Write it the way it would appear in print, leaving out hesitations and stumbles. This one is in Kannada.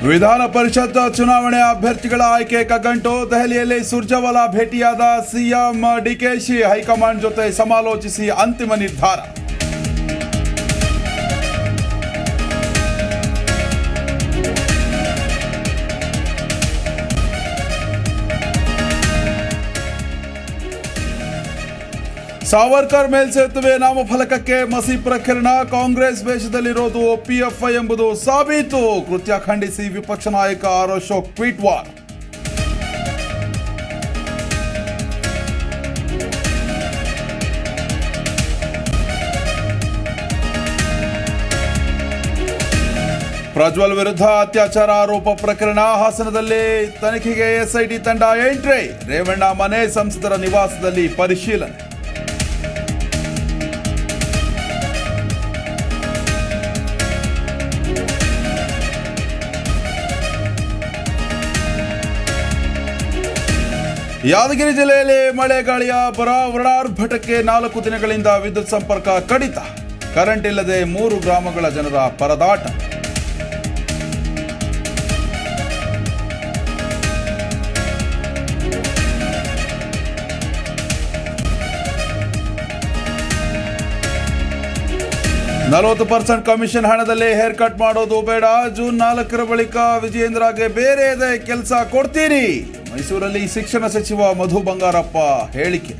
ವಿಧಾನ ಪರಿಷತ್ ಚುನಾವಣೆ ಅಭ್ಯರ್ಥಿಗಳ ಆಯ್ಕೆ ಕಗ್ಗಂಟು. ದೆಹಲಿಯಲ್ಲಿ ಸುರ್ಜೇವಾಲಾ ಭೇಟಿಯಾದ ಸಿಎಂ ಡಿಕೆಶಿ. ಹೈಕಮಾಂಡ್ ಜೊತೆ ಸಮಾಲೋಚಿಸಿ ಅಂತಿಮ ನಿರ್ಧಾರ. ಸಾವರ್ಕರ್ ಮೇಲ್ಸೇತುವೆ ನಾಮಫಲಕಕ್ಕೆ ಮಸಿ ಪ್ರಕರಣ. ಕಾಂಗ್ರೆಸ್ ವೇಷದಲ್ಲಿರೋದು ಪಿಎಫ್ಐ ಎಂಬುದು ಸಾಬೀತು. ಕೃತ್ಯ ಖಂಡಿಸಿ ವಿಪಕ್ಷ ನಾಯಕ ಆರ್ ಅಶೋಕ್ ಟ್ವೀಟ್ ವಾರ್. ಪ್ರಜ್ವಲ್ ವಿರುದ್ಧ ಅತ್ಯಾಚಾರ ಆರೋಪ ಪ್ರಕರಣ. ಹಾಸನದಲ್ಲಿ ತನಿಖೆಗೆ ಎಸ್ಐಟಿ ತಂಡ ಎಂಟ್ರಿ. ರೇವಣ್ಣ ಮನೆ, ಸಂಸದರ ನಿವಾಸದಲ್ಲಿ ಪರಿಶೀಲನೆ. ಯಾದಗಿರಿ ಜಿಲ್ಲೆಯಲ್ಲಿ ಮಳೆ ಗಾಳಿಯ ಬರ. ವರ್ಣಾರ್ಭಟಕ್ಕೆ 4 ದಿನಗಳಿಂದ ವಿದ್ಯುತ್ ಸಂಪರ್ಕ ಕಡಿತ. ಕರೆಂಟ್ ಇಲ್ಲದೆ 3 ಗ್ರಾಮಗಳ ಜನರ ಪರದಾಟ. %40 ಕಮಿಷನ್ ಹಣದಲ್ಲಿ ಹೇರ್ ಕಟ್ ಮಾಡೋದು ಬೇಡ. ಜೂನ್ 4 ಬಳಿಕ ವಿಜಯೇಂದ್ರಗೆ ಬೇರೆ ಕೆಲಸ ಕೊಡ್ತೀನಿ. ಮೈಸೂರಲ್ಲಿ ಶಿಕ್ಷಣ ಸಚಿವ ಮಧು ಬಂಗಾರಪ್ಪ ಹೇಳಿಕೆ.